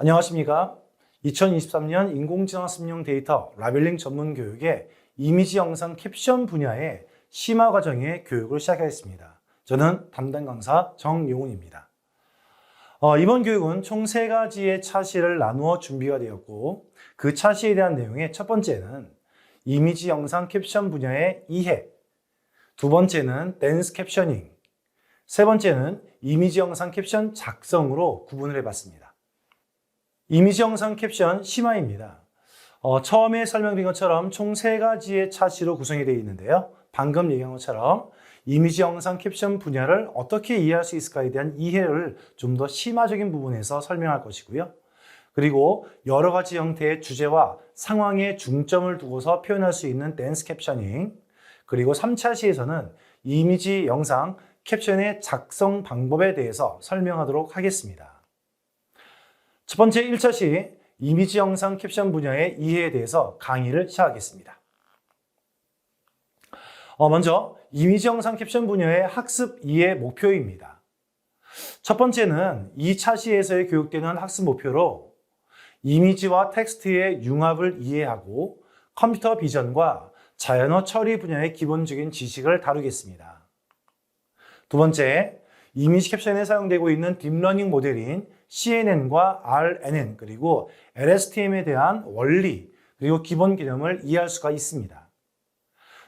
안녕하십니까? 2023년 인공지능 학습용 데이터 라벨링 전문 교육의 이미지 영상 캡션 분야의 심화 과정의 교육을 시작하겠습니다. 저는 담당 강사 정용훈입니다. 이번 교육은 총 3가지의 차시를 나누어 준비가 되었고, 그 차시에 대한 내용의 첫 번째는 이미지 영상 캡션 분야의 이해, 두 번째는 댄스 캡셔닝, 세 번째는 이미지 영상 캡션 작성으로 구분을 해봤습니다. 이미지 영상 캡션 심화입니다. 처음에 설명드린 것처럼 총 3가지의 차시로 구성이 되어 있는데요. 방금 얘기한 것처럼 이미지 영상 캡션 분야를 어떻게 이해할 수 있을까에 대한 이해를 좀 더 심화적인 부분에서 설명할 것이고요. 그리고 여러 가지 형태의 주제와 상황에 중점을 두고서 표현할 수 있는 댄스 캡셔닝, 그리고 3차시에서는 이미지 영상 캡션의 작성 방법에 대해서 설명하도록 하겠습니다. 첫 번째 1차시 이미지 영상 캡션 분야의 이해에 대해서 강의를 시작하겠습니다. 먼저 이미지 영상 캡션 분야의 학습 이해 목표입니다. 첫 번째는 이 차시에서의 교육되는 학습 목표로 이미지와 텍스트의 융합을 이해하고 컴퓨터 비전과 자연어 처리 분야의 기본적인 지식을 다루겠습니다. 두 번째, 이미지 캡션에 사용되고 있는 딥러닝 모델인 CNN과 RNN 그리고 LSTM에 대한 원리 그리고 기본 개념을 이해할 수가 있습니다.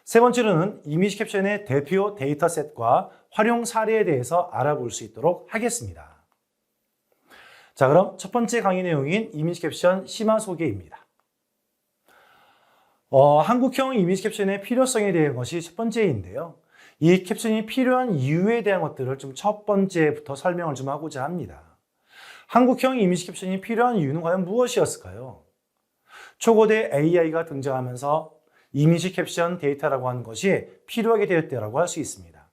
세 번째로는 이미지 캡션의 대표 데이터셋과 활용 사례에 대해서 알아볼 수 있도록 하겠습니다. 자, 그럼 첫 번째 강의 내용인 이미지 캡션 심화 소개입니다. 한국형 이미지 캡션의 필요성에 대한 것이 첫 번째인데요. 이 캡션이 필요한 이유에 대한 것들을 좀 첫 번째부터 설명을 좀 하고자 합니다. 한국형 이미지 캡션이 필요한 이유는 과연 무엇이었을까요? 초고대 AI가 등장하면서 이미지 캡션 데이터라고 하는 것이 필요하게 되었다고 할 수 있습니다.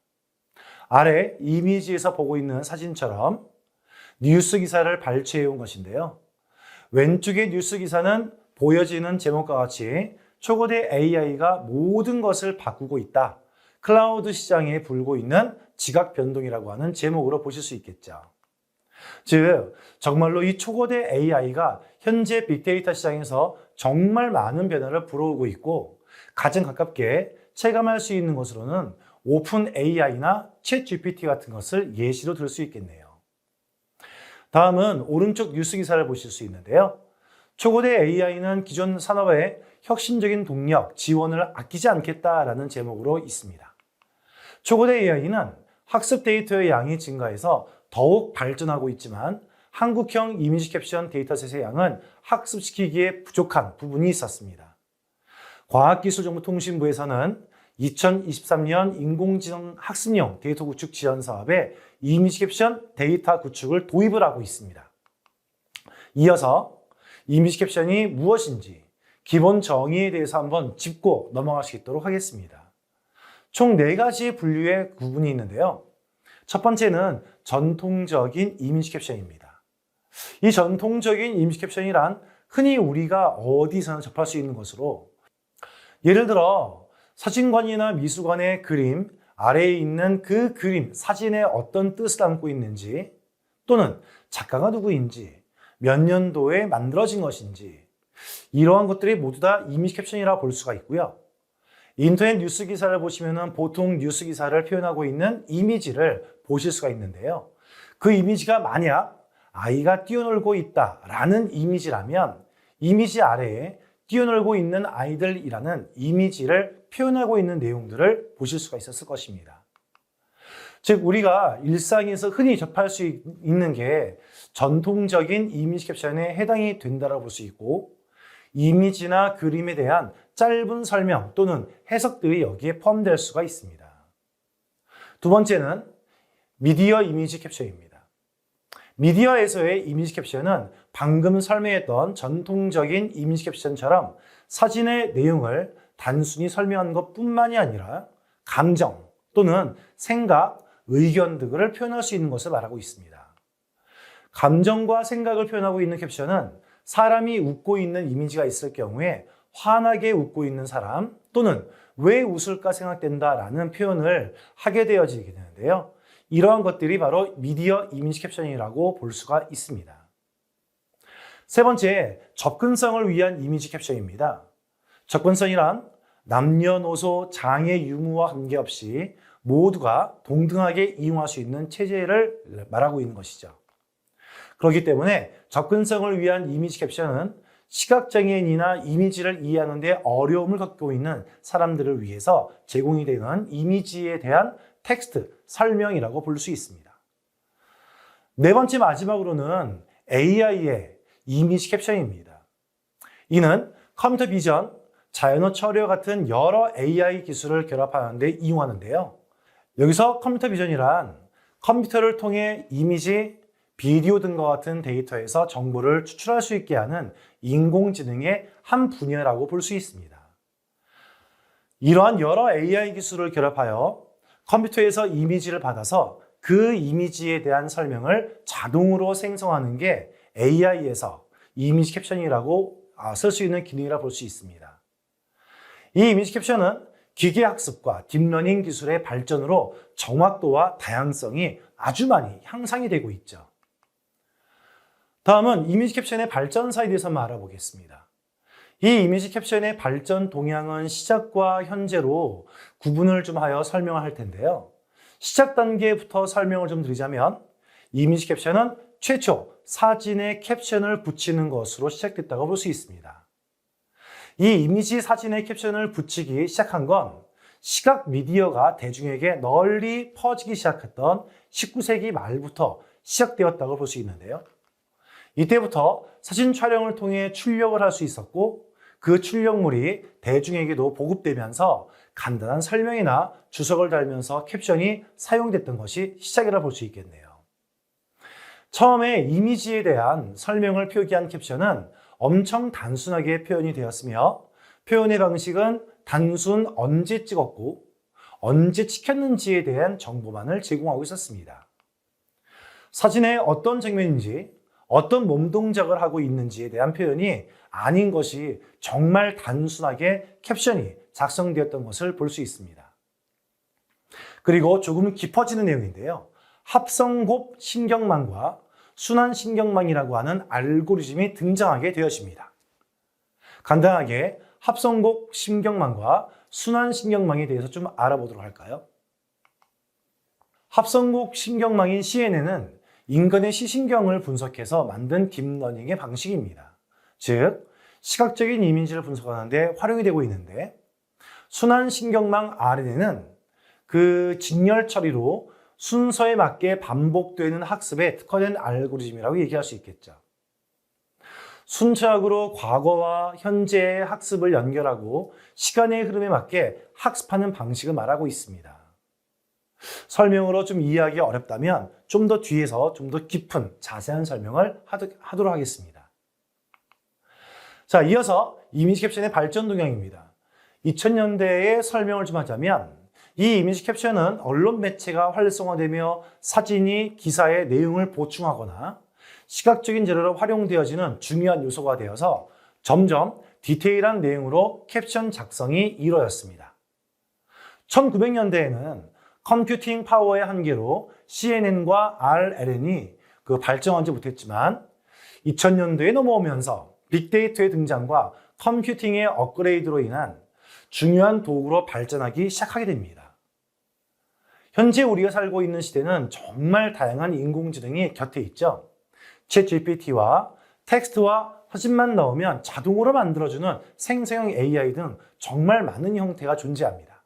아래 이미지에서 보고 있는 사진처럼 뉴스 기사를 발췌해 온 것인데요. 왼쪽의 뉴스 기사는 보여지는 제목과 같이 초고대 AI가 모든 것을 바꾸고 있다. 클라우드 시장에 불고 있는 지각 변동이라고 하는 제목으로 보실 수 있겠죠. 즉, 정말로 이 초고대 AI가 현재 빅데이터 시장에서 정말 많은 변화를 불어오고 있고 가장 가깝게 체감할 수 있는 것으로는 오픈 AI나 챗 GPT 같은 것을 예시로 들 수 있겠네요. 다음은 오른쪽 뉴스 기사를 보실 수 있는데요. 초고대 AI는 기존 산업의 혁신적인 동력, 지원을 아끼지 않겠다라는 제목으로 있습니다. 초고대 AI는 학습 데이터의 양이 증가해서 더욱 발전하고 있지만 한국형 이미지 캡션 데이터셋의 양은 학습시키기에 부족한 부분이 있었습니다. 과학기술정보통신부에서는 2023년 인공지능 학습용 데이터 구축 지원 사업에 이미지 캡션 데이터 구축을 도입을 하고 있습니다. 이어서 이미지 캡션이 무엇인지 기본 정의에 대해서 한번 짚고 넘어갈 수 있도록 하겠습니다. 총 4가지 분류의 구분이 있는데요. 첫 번째는 전통적인 이미지 캡션입니다. 이 전통적인 이미지 캡션이란 흔히 우리가 어디서나 접할 수 있는 것으로, 예를 들어 사진관이나 미술관의 그림 아래에 있는 그 그림, 사진에 어떤 뜻을 담고 있는지, 또는 작가가 누구인지, 몇 년도에 만들어진 것인지, 이러한 것들이 모두 다 이미지 캡션이라고 볼 수가 있고요. 인터넷 뉴스 기사를 보시면 보통 뉴스 기사를 표현하고 있는 이미지를 보실 수가 있는데요. 그 이미지가 만약 아이가 뛰어놀고 있다라는 이미지라면 이미지 아래에 뛰어놀고 있는 아이들이라는 이미지를 표현하고 있는 내용들을 보실 수가 있었을 것입니다. 즉, 우리가 일상에서 흔히 접할 수 있는 게 전통적인 이미지 캡션에 해당이 된다고 볼 수 있고, 이미지나 그림에 대한 짧은 설명 또는 해석들이 여기에 포함될 수가 있습니다. 두 번째는 미디어 이미지 캡션입니다. 미디어에서의 이미지 캡션은 방금 설명했던 전통적인 이미지 캡션처럼 사진의 내용을 단순히 설명하는 것뿐만이 아니라 감정 또는 생각, 의견 등을 표현할 수 있는 것을 말하고 있습니다. 감정과 생각을 표현하고 있는 캡션은 사람이 웃고 있는 이미지가 있을 경우에 환하게 웃고 있는 사람 또는 왜 웃을까 생각된다라는 표현을 하게 되어지게 되는데요. 이러한 것들이 바로 미디어 이미지 캡션이라고 볼 수가 있습니다. 세 번째, 접근성을 위한 이미지 캡션입니다. 접근성이란 남녀노소, 장애 유무와 관계없이 모두가 동등하게 이용할 수 있는 체제를 말하고 있는 것이죠. 그렇기 때문에 접근성을 위한 이미지 캡션은 시각장애인이나 이미지를 이해하는 데 어려움을 겪고 있는 사람들을 위해서 제공이 되는 이미지에 대한 텍스트, 설명이라고 볼 수 있습니다. 네 번째 마지막으로는 AI의 이미지 캡션입니다. 이는 컴퓨터 비전, 자연어 처리와 같은 여러 AI 기술을 결합하는 데 이용하는데요. 여기서 컴퓨터 비전이란 컴퓨터를 통해 이미지, 비디오 등과 같은 데이터에서 정보를 추출할 수 있게 하는 인공지능의 한 분야라고 볼 수 있습니다. 이러한 여러 AI 기술을 결합하여 컴퓨터에서 이미지를 받아서 그 이미지에 대한 설명을 자동으로 생성하는 게 AI에서 이미지 캡션이라고 쓸 수 있는 기능이라 볼 수 있습니다. 이 이미지 캡션은 기계학습과 딥러닝 기술의 발전으로 정확도와 다양성이 아주 많이 향상이 되고 있죠. 다음은 이미지 캡션의 발전사에 대해서 한번 알아보겠습니다. 이 이미지 캡션의 발전 동향은 시작과 현재로 구분을 좀 하여 설명을 할 텐데요. 시작 단계부터 설명을 좀 드리자면 이미지 캡션은 최초 사진에 캡션을 붙이는 것으로 시작됐다고 볼 수 있습니다. 이 이미지 사진에 캡션을 붙이기 시작한 건 시각 미디어가 대중에게 널리 퍼지기 시작했던 19세기 말부터 시작되었다고 볼 수 있는데요. 이때부터 사진 촬영을 통해 출력을 할 수 있었고 그 출력물이 대중에게도 보급되면서 간단한 설명이나 주석을 달면서 캡션이 사용됐던 것이 시작이라 볼 수 있겠네요. 처음에 이미지에 대한 설명을 표기한 캡션은 엄청 단순하게 표현이 되었으며 표현의 방식은 단순 언제 찍었고 언제 찍혔는지에 대한 정보만을 제공하고 있었습니다. 사진의 어떤 장면인지 어떤 몸 동작을 하고 있는지에 대한 표현이 아닌 것이 정말 단순하게 캡션이 작성되었던 것을 볼 수 있습니다. 그리고 조금 깊어지는 내용인데요. 합성곱 신경망과 순환신경망이라고 하는 알고리즘이 등장하게 되어집니다. 간단하게 합성곱 신경망과 순환신경망에 대해서 좀 알아보도록 할까요? 합성곱 신경망인 CNN은 인간의 시신경을 분석해서 만든 딥러닝의 방식입니다. 즉, 시각적인 이미지를 분석하는 데 활용이 되고 있는데 순환신경망 RNN은 그 직렬 처리로 순서에 맞게 반복되는 학습에 특화된 알고리즘이라고 얘기할 수 있겠죠. 순차적으로 과거와 현재의 학습을 연결하고 시간의 흐름에 맞게 학습하는 방식을 말하고 있습니다. 설명으로 좀 이해하기 어렵다면 좀 더 뒤에서 좀 더 깊은 자세한 설명을 하도록 하겠습니다. 자, 이어서 이미지 캡션의 발전 동향입니다. 2000년대의 설명을 좀 하자면 이 이미지 캡션은 언론 매체가 활성화되며 사진이 기사의 내용을 보충하거나 시각적인 재료로 활용되어지는 중요한 요소가 되어서 점점 디테일한 내용으로 캡션 작성이 이루어졌습니다. 1900년대에는 컴퓨팅 파워의 한계로 CNN과 RNN이 발전하지 못했지만 2000년도에 넘어오면서 빅데이터의 등장과 컴퓨팅의 업그레이드로 인한 중요한 도구로 발전하기 시작하게 됩니다. 현재 우리가 살고 있는 시대는 정말 다양한 인공지능이 곁에 있죠. 챗GPT와 텍스트와 사진만 넣으면 자동으로 만들어주는 생성형 AI 등 정말 많은 형태가 존재합니다.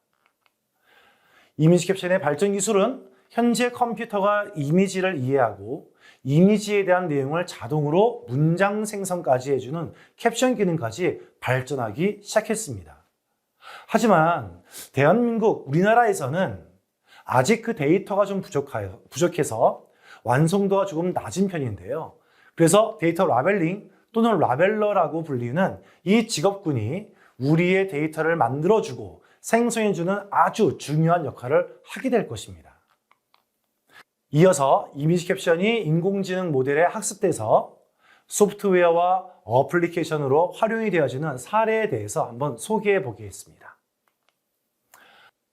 이미지 캡션의 발전 기술은 현재 컴퓨터가 이미지를 이해하고 이미지에 대한 내용을 자동으로 문장 생성까지 해주는 캡션 기능까지 발전하기 시작했습니다. 하지만 대한민국 우리나라에서는 아직 그 데이터가 좀 부족해서 완성도가 조금 낮은 편인데요. 그래서 데이터 라벨링 또는 라벨러라고 불리는 이 직업군이 우리의 데이터를 만들어주고 생성해주는 아주 중요한 역할을 하게 될 것입니다. 이어서 이미지 캡션이 인공지능 모델에 학습돼서 소프트웨어와 어플리케이션으로 활용이 되어지는 사례에 대해서 한번 소개해 보겠습니다.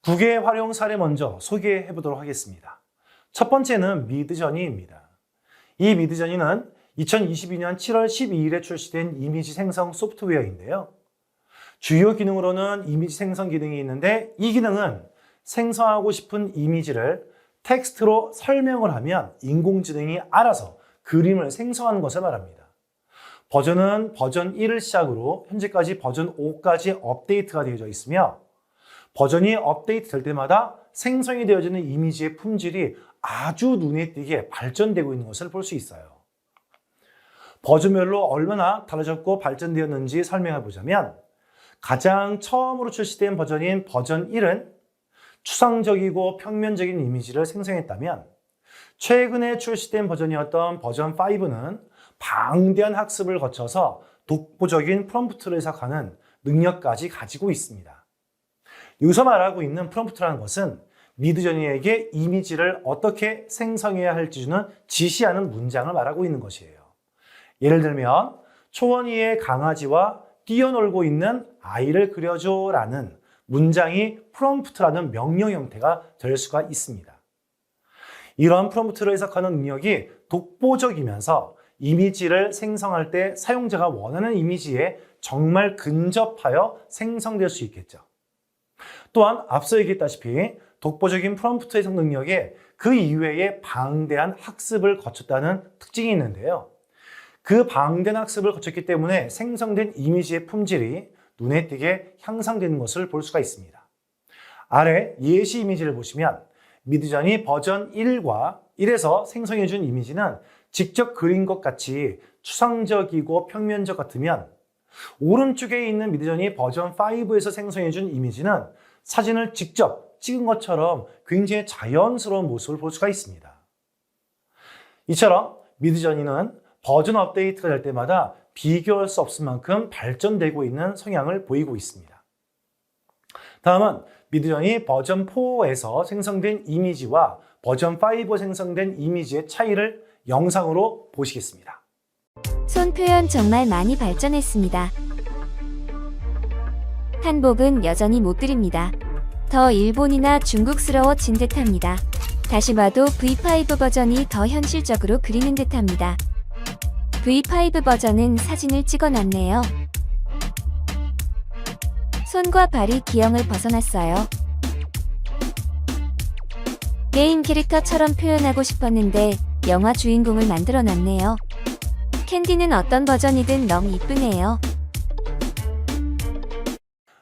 9개의 활용 사례 먼저 소개해 보도록 하겠습니다. 첫 번째는 미드저니입니다. 이 미드저니는 2022년 7월 12일에 출시된 이미지 생성 소프트웨어인데요. 주요 기능으로는 이미지 생성 기능이 있는데 이 기능은 생성하고 싶은 이미지를 텍스트로 설명을 하면 인공지능이 알아서 그림을 생성하는 것을 말합니다. 버전은 버전 1을 시작으로 현재까지 버전 5까지 업데이트가 되어져 있으며 버전이 업데이트 될 때마다 생성이 되어지는 이미지의 품질이 아주 눈에 띄게 발전되고 있는 것을 볼 수 있어요. 버전별로 얼마나 달라졌고 발전되었는지 설명해 보자면 가장 처음으로 출시된 버전인 버전 1은 추상적이고 평면적인 이미지를 생성했다면 최근에 출시된 버전이었던 버전 5는 방대한 학습을 거쳐서 독보적인 프롬프트를 해석하는 능력까지 가지고 있습니다. 여기서 말하고 있는 프롬프트라는 것은 미드저니에게 이미지를 어떻게 생성해야 할지 주는 지시하는 문장을 말하고 있는 것이에요. 예를 들면 초원위의 강아지와 뛰어놀고 있는 아이를 그려줘 라는 문장이 프롬프트라는 명령 형태가 될 수가 있습니다. 이러한 프롬프트를 해석하는 능력이 독보적이면서 이미지를 생성할 때 사용자가 원하는 이미지에 정말 근접하여 생성될 수 있겠죠. 또한 앞서 얘기했다시피 독보적인 프롬프트 해석 능력에 그 이외에 방대한 학습을 거쳤다는 특징이 있는데요. 그 방대한 학습을 거쳤기 때문에 생성된 이미지의 품질이 눈에 띄게 향상되는 것을 볼 수가 있습니다. 아래 예시 이미지를 보시면 미드저니 버전 1에서 생성해준 이미지는 직접 그린 것 같이 추상적이고 평면적 같으면 오른쪽에 있는 미드저니 버전 5에서 생성해준 이미지는 사진을 직접 찍은 것처럼 굉장히 자연스러운 모습을 볼 수가 있습니다. 이처럼 미드저니는 버전 업데이트가 될 때마다 비교할 수 없을 만큼 발전되고 있는 성향을 보이고 있습니다. 다음은 미드저니 버전 4에서 생성된 이미지와 버전 5에 생성된 이미지의 차이를 영상으로 보시겠습니다. 손 표현 정말 많이 발전했습니다. 한복은 여전히 못 드립니다. 더 일본이나 중국스러워진 듯합니다. 다시 봐도 V5 버전이 더 현실적으로 그리는 듯합니다. V5 버전은 사진을 찍어놨네요. 손과 발이 기형을 벗어났어요. 게임 캐릭터처럼 표현하고 싶었는데 영화 주인공을 만들어놨네요. 캔디는 어떤 버전이든 너무 이쁘네요.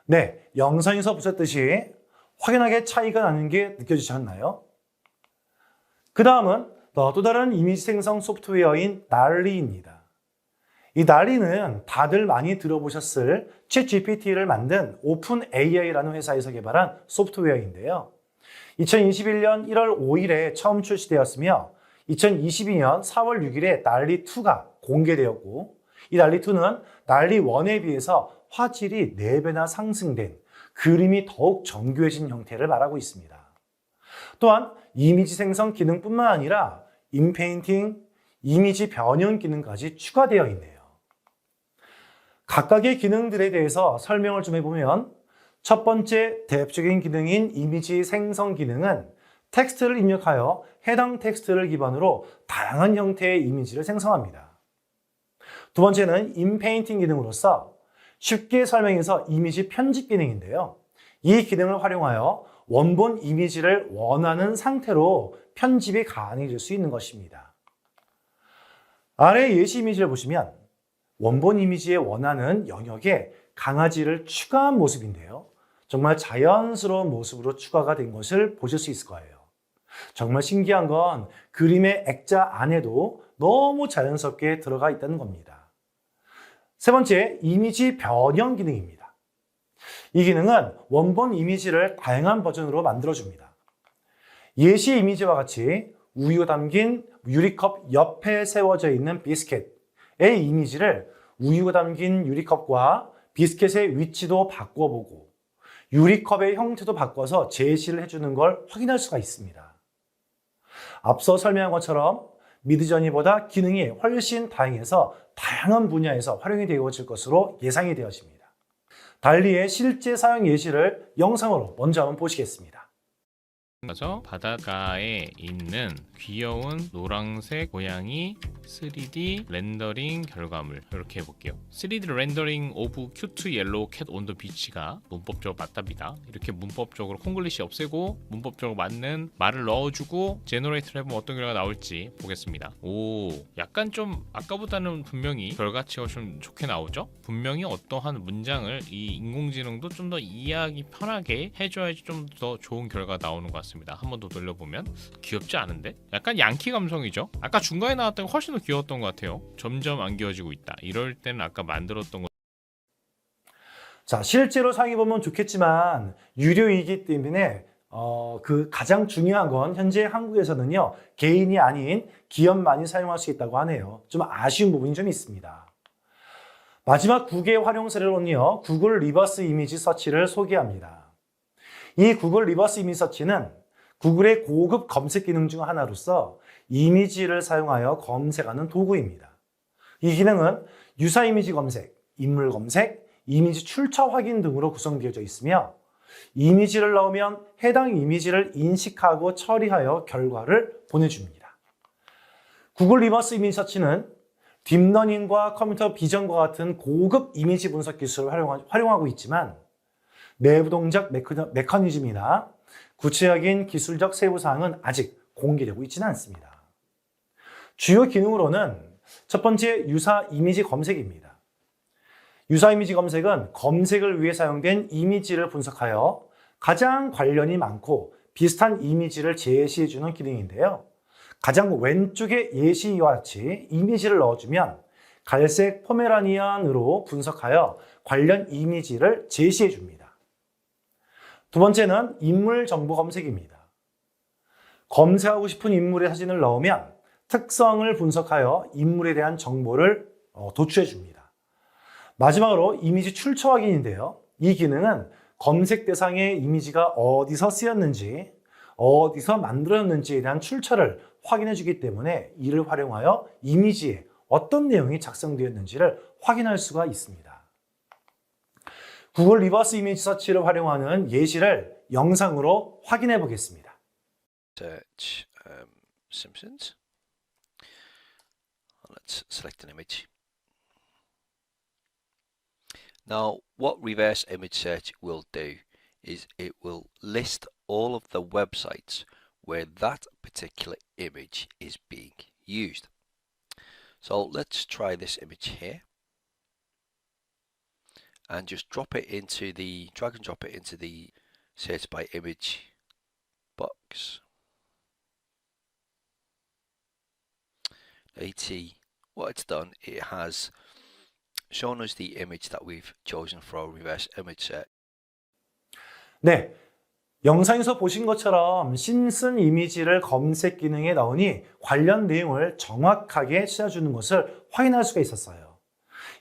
네, 영상에서 보셨듯이 확연하게 차이가 나는 게 느껴지셨나요? 그 다음은 또 다른 이미지 생성 소프트웨어인 달리입니다. 이 달리는 다들 많이 들어보셨을 챗GPT를 만든 오픈 AI라는 회사에서 개발한 소프트웨어인데요. 2021년 1월 5일에 처음 출시되었으며 2022년 4월 6일에 달리2가 공개되었고 이 달리2는 달리1에 비해서 화질이 4배나 상승된 그림이 더욱 정교해진 형태를 말하고 있습니다. 또한 이미지 생성 기능뿐만 아니라 인페인팅, 이미지 변형 기능까지 추가되어 있네요. 각각의 기능들에 대해서 설명을 좀 해보면 첫 번째 대표적인 기능인 이미지 생성 기능은 텍스트를 입력하여 해당 텍스트를 기반으로 다양한 형태의 이미지를 생성합니다. 두 번째는 인페인팅 기능으로서 쉽게 설명해서 이미지 편집 기능인데요. 이 기능을 활용하여 원본 이미지를 원하는 상태로 편집이 가능해질 수 있는 것입니다. 아래 예시 이미지를 보시면 원본 이미지에 원하는 영역에 강아지를 추가한 모습인데요. 정말 자연스러운 모습으로 추가가 된 것을 보실 수 있을 거예요. 정말 신기한 건 그림의 액자 안에도 너무 자연스럽게 들어가 있다는 겁니다. 세 번째, 이미지 변형 기능입니다. 이 기능은 원본 이미지를 다양한 버전으로 만들어줍니다. 예시 이미지와 같이 우유 담긴 유리컵 옆에 세워져 있는 비스켓의 이미지를 우유가 담긴 유리컵과 비스켓의 위치도 바꿔보고 유리컵의 형태도 바꿔서 제시를 해주는 걸 확인할 수가 있습니다. 앞서 설명한 것처럼 미드저니보다 기능이 훨씬 다양해서 다양한 분야에서 활용이 되어질 것으로 예상이 되어집니다. 달리의 실제 사용 예시를 영상으로 먼저 한번 보시겠습니다. 그래서 바닷가에 있는 귀여운 노란색 고양이 3D 렌더링 결과물 이렇게 해볼게요. 3D 렌더링 오브 큐트 옐로우 캣 온 더 비치가 문법적으로 맞답니다. 이렇게 문법적으로 콩글리시 없애고 문법적으로 맞는 말을 넣어주고 제너레이트를 해보면 어떤 결과가 나올지 보겠습니다. 오, 약간 좀 아까보다는 분명히 결과치가 좀 좋게 나오죠? 분명히 어떠한 문장을 이 인공지능도 좀 더 이해하기 편하게 해줘야지 좀 더 좋은 결과가 나오는 것 같습니다. 한 번 더 돌려보면 귀엽지 않은데? 약간 양키 감성이죠? 아까 중간에 나왔던 게 훨씬 더 귀여웠던 것 같아요. 점점 안 귀여워지고 있다. 이럴 때는 아까 만들었던 거 자, 실제로 사용해보면 좋겠지만 유료이기 때문에 그 가장 중요한 건 현재 한국에서는요, 개인이 아닌 기업만이 사용할 수 있다고 하네요. 좀 아쉬운 부분이 좀 있습니다. 마지막 9개 활용 사례로는요, 구글 리버스 이미지 서치를 소개합니다. 이 구글 리버스 이미지 서치는 구글의 고급 검색 기능 중 하나로서 이미지를 사용하여 검색하는 도구입니다. 이 기능은 유사 이미지 검색, 인물 검색, 이미지 출처 확인 등으로 구성되어져 있으며 이미지를 넣으면 해당 이미지를 인식하고 처리하여 결과를 보내줍니다. 구글 리버스 이미지 서치는 딥러닝과 컴퓨터 비전과 같은 고급 이미지 분석 기술을 활용하고 있지만 내부 동작 메커니즘이나 구체적인 기술적 세부 사항은 아직 공개되고 있지는 않습니다. 주요 기능으로는 첫 번째, 유사 이미지 검색입니다. 유사 이미지 검색은 검색을 위해 사용된 이미지를 분석하여 가장 관련이 많고 비슷한 이미지를 제시해주는 기능인데요. 가장 왼쪽의 예시와 같이 이미지를 넣어주면 갈색 포메라니안으로 분석하여 관련 이미지를 제시해줍니다. 두 번째는 인물 정보 검색입니다. 검색하고 싶은 인물의 사진을 넣으면 특성을 분석하여 인물에 대한 정보를 도출해줍니다. 마지막으로 이미지 출처 확인인데요. 이 기능은 검색 대상의 이미지가 어디서 쓰였는지, 어디서 만들어졌는지에 대한 출처를 확인해주기 때문에 이를 활용하여 이미지에 어떤 내용이 작성되었는지를 확인할 수가 있습니다. 구글 리버스 이미지 서치를 활용하는 예시를 영상으로 확인해 보겠습니다. Search Simpsons. Let's select an image. Now, what reverse image search will do is it will list all of the websites where that particular image is being used. So let's try this image here and just drag and drop it into the search by image box. Now you see what it's done. It has shown us the image that we've chosen for our reverse image search. 네, 영상에서 보신 것처럼 심슨 이미지를 검색 기능에 넣으니 관련 내용을 정확하게 찾아주는 것을 확인할 수가 있었어요.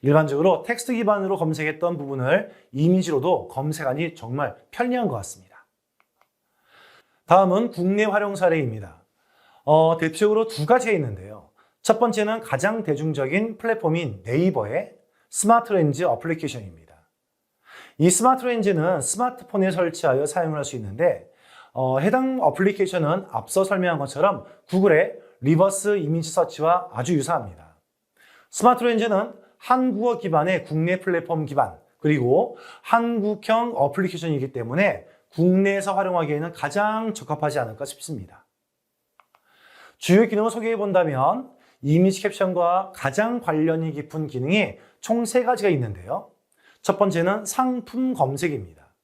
일반적으로 텍스트 기반으로 검색했던 부분을 이미지로도 검색하니 정말 편리한 것 같습니다. 다음은 국내 활용 사례입니다. 대표적으로 두 가지가 있는데요. 첫 번째는 가장 대중적인 플랫폼인 네이버의 스마트 렌즈 어플리케이션입니다. 이 스마트 렌즈는 스마트폰에 설치하여 사용을 할 수 있는데 해당 어플리케이션은 앞서 설명한 것처럼 구글의 리버스 이미지 서치와 아주 유사합니다. 스마트 렌즈는 한국어 기반의 국내 플랫폼 기반 그리고 한국형 어플리케이션이기 때문에 국내에서 활용하기에는 가장 적합하지 않을까 싶습니다. 주요 기능을 소개해 본다면 이미지 캡션과 가장 관련이 깊은 기능이 총 3가지가 있는데요. 첫 번째는 상품 검색입니다.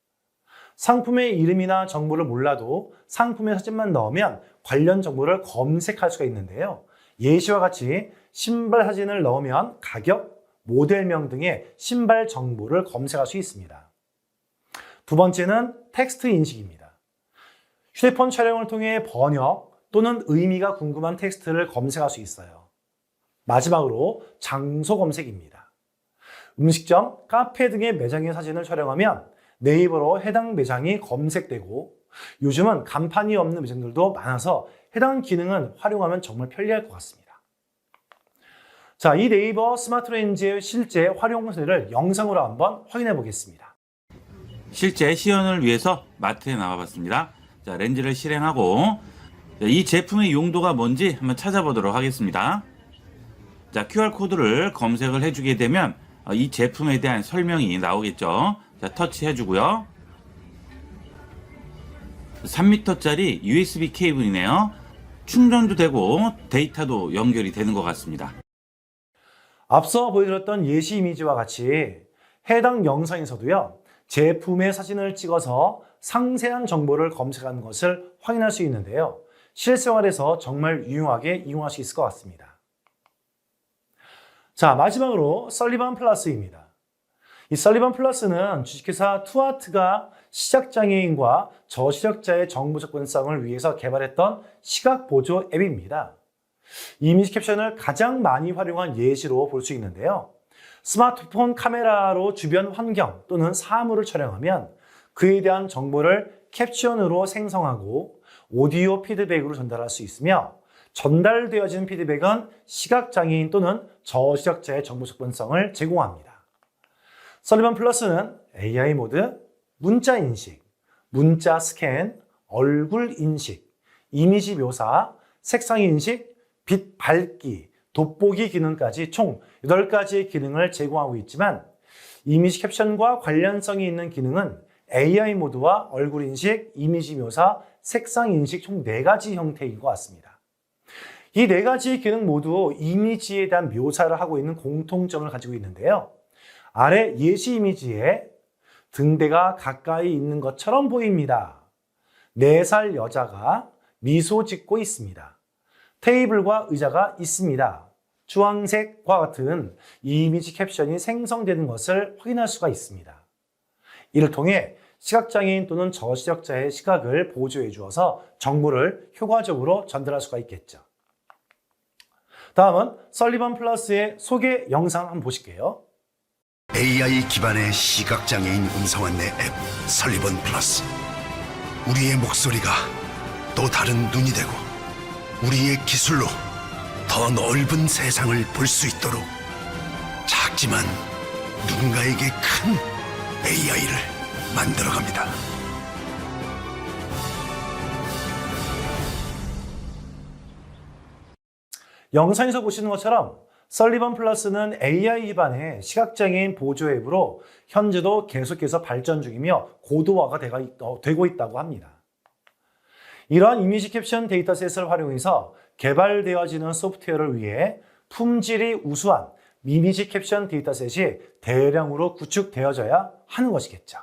상품의 이름이나 정보를 몰라도 상품의 사진만 넣으면 관련 정보를 검색할 수가 있는데요. 예시와 같이 신발 사진을 넣으면 가격, 모델명 등의 신발 정보를 검색할 수 있습니다. 두 번째는 텍스트 인식입니다. 휴대폰 촬영을 통해 번역 또는 의미가 궁금한 텍스트를 검색할 수 있어요. 마지막으로 장소 검색입니다. 음식점, 카페 등의 매장의 사진을 촬영하면 네이버로 해당 매장이 검색되고 요즘은 간판이 없는 매장들도 많아서 해당 기능은 활용하면 정말 편리할 것 같습니다. 자, 이 네이버 스마트 렌즈의 실제 활용 사례를 영상으로 한번 확인해 보겠습니다. 실제 시연을 위해서 마트에 나와봤습니다. 자, 렌즈를 실행하고 이 제품의 용도가 뭔지 한번 찾아보도록 하겠습니다. 자, QR코드를 검색을 해주게 되면 이 제품에 대한 설명이 나오겠죠. 자, 터치해주고요. 3m짜리 USB 케이블이네요. 충전도 되고 데이터도 연결이 되는 것 같습니다. 앞서 보여드렸던 예시 이미지와 같이 해당 영상에서도요, 제품의 사진을 찍어서 상세한 정보를 검색하는 것을 확인할 수 있는데요. 실생활에서 정말 유용하게 이용할 수 있을 것 같습니다. 자, 마지막으로 설리반 플러스입니다. 이 설리반 플러스는 주식회사 투아트가 시각장애인과 저시력자의 정보 접근성을 위해서 개발했던 시각 보조 앱입니다. 이미지 캡션을 가장 많이 활용한 예시로 볼 수 있는데요. 스마트폰 카메라로 주변 환경 또는 사물을 촬영하면 그에 대한 정보를 캡션으로 생성하고 오디오 피드백으로 전달할 수 있으며, 전달되어지는 피드백은 시각장애인 또는 저시력자의 정보 접근성을 제공합니다. 설리반 플러스는 AI 모드, 문자 인식, 문자 스캔, 얼굴 인식, 이미지 묘사, 색상 인식, 빛 밝기, 돋보기 기능까지 총 8가지의 기능을 제공하고 있지만, 이미지 캡션과 관련성이 있는 기능은 AI 모드와 얼굴 인식, 이미지 묘사, 색상 인식 총 4가지 형태인 것 같습니다. 이 4가지 기능 모두 이미지에 대한 묘사를 하고 있는 공통점을 가지고 있는데요. 아래 예시 이미지에 등대가 가까이 있는 것처럼 보입니다. 4살 여자가 미소 짓고 있습니다. 테이블과 의자가 있습니다. 주황색과 같은 이미지 캡션이 생성되는 것을 확인할 수가 있습니다. 이를 통해 시각장애인 또는 저시력자의 시각을 보조해 주어서 정보를 효과적으로 전달할 수가 있겠죠. 다음은 설리반 플러스의 소개 영상 한번 보실게요. AI 기반의 시각장애인 음성 안내 앱 설리번 플러스. 우리의 목소리가 또 다른 눈이 되고 우리의 기술로 더 넓은 세상을 볼 수 있도록 작지만 누군가에게 큰 AI를 만들어갑니다. 영상에서 보시는 것처럼 설리반 플러스는 AI 기반의 시각장애인 보조 앱으로 현재도 계속해서 발전 중이며 고도화가 되고 있다고 합니다. 이러한 이미지 캡션 데이터셋을 활용해서 개발되어지는 소프트웨어를 위해 품질이 우수한 이미지 캡션 데이터셋이 대량으로 구축되어져야 하는 것이겠죠.